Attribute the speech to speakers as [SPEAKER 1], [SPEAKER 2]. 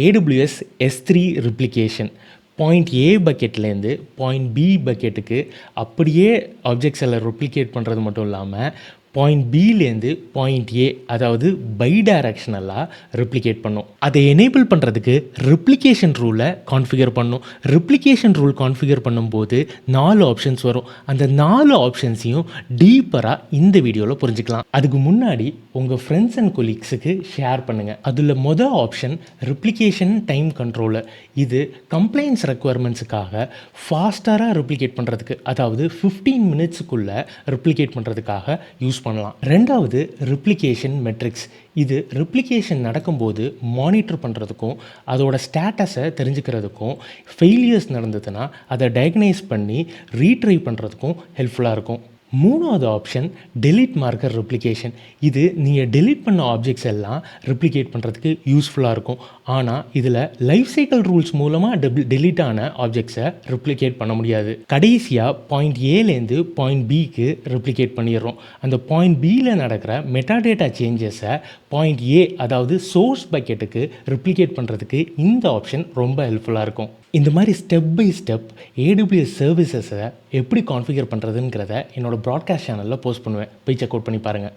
[SPEAKER 1] AWS S3 replication point A பக்கெட்லேருந்து point B பக்கெட்டுக்கு அப்படியே ஆப்ஜெக்ட்ஸ் எல்லாம் ரெப்ளிகேட் பண்ணுறது மட்டும் இல்லாமல் பாயிண்ட் பிலேருந்து பாயிண்ட் ஏ அதாவது பை டைரக்ஷனலாக ரெப்ளிகேட் பண்ணும். அதை எனேபிள் பண்ணுறதுக்கு ரெப்ளிகேஷன் ரூலை கான்ஃபிகர் பண்ணும். ரெப்ளிகேஷன் ரூல் கான்ஃபிகர் பண்ணும்போது 4 ஆப்ஷன்ஸ் வரும். அந்த 4 ஆப்ஷன்ஸையும் டீப்பராக இந்த வீடியோவில் புரிஞ்சுக்கலாம். அதுக்கு முன்னாடி உங்கள் ஃப்ரெண்ட்ஸ் அண்ட் கொலீக்ஸுக்கு ஷேர் பண்ணுங்கள். அதில் மொதல் ஆப்ஷன் ரெப்ளிகேஷன் டைம் கண்ட்ரோலர். இது கம்ப்ளைண்ட்ஸ் ரெக்குவயர்மெண்ட்ஸுக்காக ஃபாஸ்டராக ரெப்ளிகேட் பண்ணுறதுக்கு, அதாவது 15 மினிட்ஸுக்குள்ளே ரெப்ளிகேட் பண்ணுறதுக்காக யூஸ் பண்ணலாம். ரெண்டாவது ரெப்ளிகேஷன் மெட்ரிக்ஸ். இது ரெப்ளிகேஷன் நடக்கும்போது மானிட்டர் பண்ணுறதுக்கும் அதோட ஸ்டேட்டஸை தெரிஞ்சுக்கிறதுக்கும், ஃபெயிலியர்ஸ் நடந்ததுன்னா அதை டயக்னைஸ் பண்ணி ரீட்ரை பண்ணுறதுக்கும் ஹெல்ப்ஃபுல்லாக இருக்கும். மூணாவது ஆப்ஷன் டெலீட் மார்க்கர் ரெப்ளிகேஷன். இது நீங்கள் டெலீட் பண்ண ஆப்ஜெக்ட்ஸ் எல்லாம் ரெப்ளிகேட் பண்ணுறதுக்கு யூஸ்ஃபுல்லாக இருக்கும். ஆனால் இதில் லைஃப் சைக்கிள் ரூல்ஸ் மூலமாக டெலீட் ஆன ஆப்ஜெக்ட்ஸை ரெப்ளிகேட் பண்ண முடியாது. கடைசியாக பாயிண்ட் ஏலேருந்து பாயிண்ட் பிக்கு ரெப்ளிகேட் பண்ணிடுறோம். அந்த பாயிண்ட் பியில் நடக்கிற மெட்டாடேட்டா சேஞ்சஸை பாயிண்ட் ஏ அதாவது சோர்ஸ் பக்கெட்டுக்கு ரெப்ளிகேட் பண்ணுறதுக்கு இந்த ஆப்ஷன் ரொம்ப ஹெல்ப்ஃபுல்லாக இருக்கும். இந்த மாதிரி ஸ்டெப் பை ஸ்டெப் AWS சர்வீசஸை எப்படி கான்ஃபிகர் பண்ணுறதுங்கிறத என்னோடய ப்ராட்காஸ்ட் சேனலில் போஸ்ட் பண்ணுவேன். போய் செக் அவுட் பண்ணி பாருங்கள்.